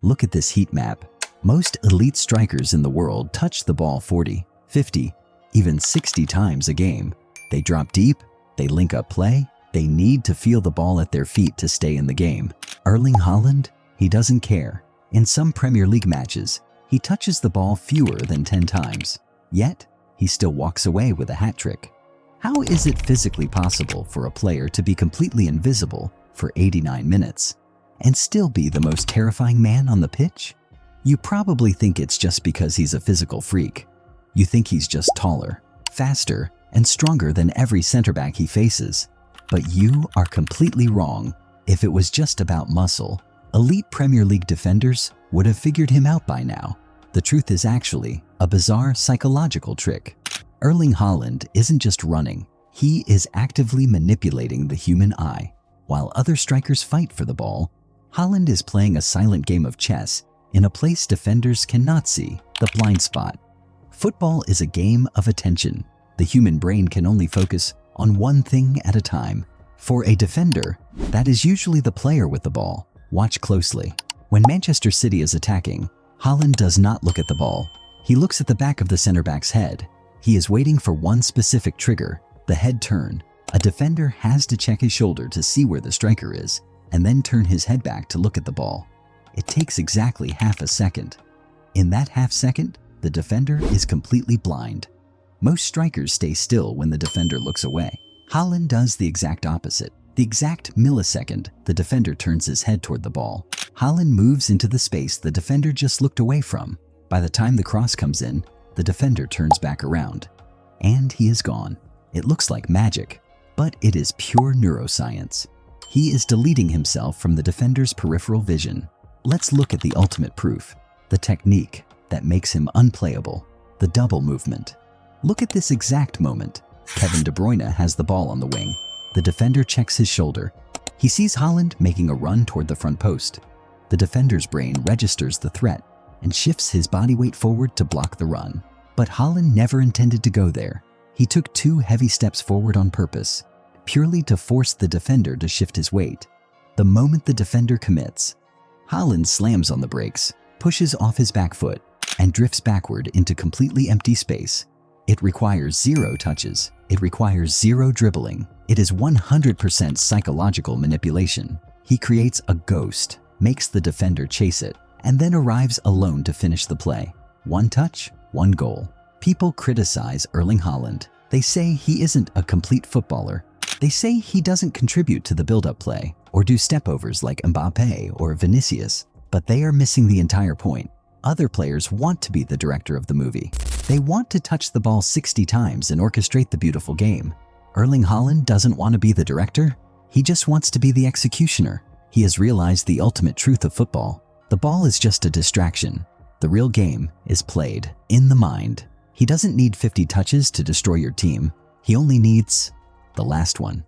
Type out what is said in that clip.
Look at this heat map. Most elite strikers in the world touch the ball 40, 50, even 60 times a game. They drop deep, they link up play, they need to feel the ball at their feet to stay in the game. Erling Haaland, he doesn't care. In some Premier League matches, he touches the ball fewer than 10 times. Yet, he still walks away with a hat trick. How is it physically possible for a player to be completely invisible for 89 minutes and still be the most terrifying man on the pitch? You probably think it's just because he's a physical freak. You think he's just taller, faster, and stronger than every center back he faces. But you are completely wrong. If it was just about muscle, elite Premier League defenders would have figured him out by now. The truth is actually a bizarre psychological trick. Erling Haaland isn't just running, he is actively manipulating the human eye. While other strikers fight for the ball, Haaland is playing a silent game of chess in a place defenders cannot see, the blind spot. Football is a game of attention. The human brain can only focus on one thing at a time. For a defender, that is usually the player with the ball. Watch closely. When Manchester City is attacking, Haaland does not look at the ball. He looks at the back of the center back's head. He is waiting for one specific trigger, the head turn. A defender has to check his shoulder to see where the striker is, and then turn his head back to look at the ball. It takes exactly half a second. In that half second, the defender is completely blind. Most strikers stay still when the defender looks away. Haaland does the exact opposite. The exact millisecond, the defender turns his head toward the ball. Haaland moves into the space the defender just looked away from. By the time the cross comes in, the defender turns back around, and he is gone. It looks like magic, but it is pure neuroscience. He is deleting himself from the defender's peripheral vision. Let's look at the ultimate proof, the technique that makes him unplayable, the double movement. Look at this exact moment. Kevin De Bruyne has the ball on the wing. The defender checks his shoulder. He sees Haaland making a run toward the front post. The defender's brain registers the threat and shifts his body weight forward to block the run. But Haaland never intended to go there. He took 2 heavy steps forward on purpose, purely to force the defender to shift his weight. The moment the defender commits, Haaland slams on the brakes, pushes off his back foot, and drifts backward into completely empty space. It requires 0 touches. It requires 0 dribbling. It is 100% psychological manipulation. He creates a ghost, makes the defender chase it, and then arrives alone to finish the play. 1 touch, 1 goal. People criticize Erling Haaland. They say he isn't a complete footballer. They say he doesn't contribute to the build-up play or do stepovers like Mbappe or Vinicius, but they are missing the entire point. Other players want to be the director of the movie. They want to touch the ball 60 times and orchestrate the beautiful game. Erling Haaland doesn't want to be the director. He just wants to be the executioner. He has realized the ultimate truth of football. The ball is just a distraction. The real game is played in the mind. He doesn't need 50 touches to destroy your team. He only needs the last one.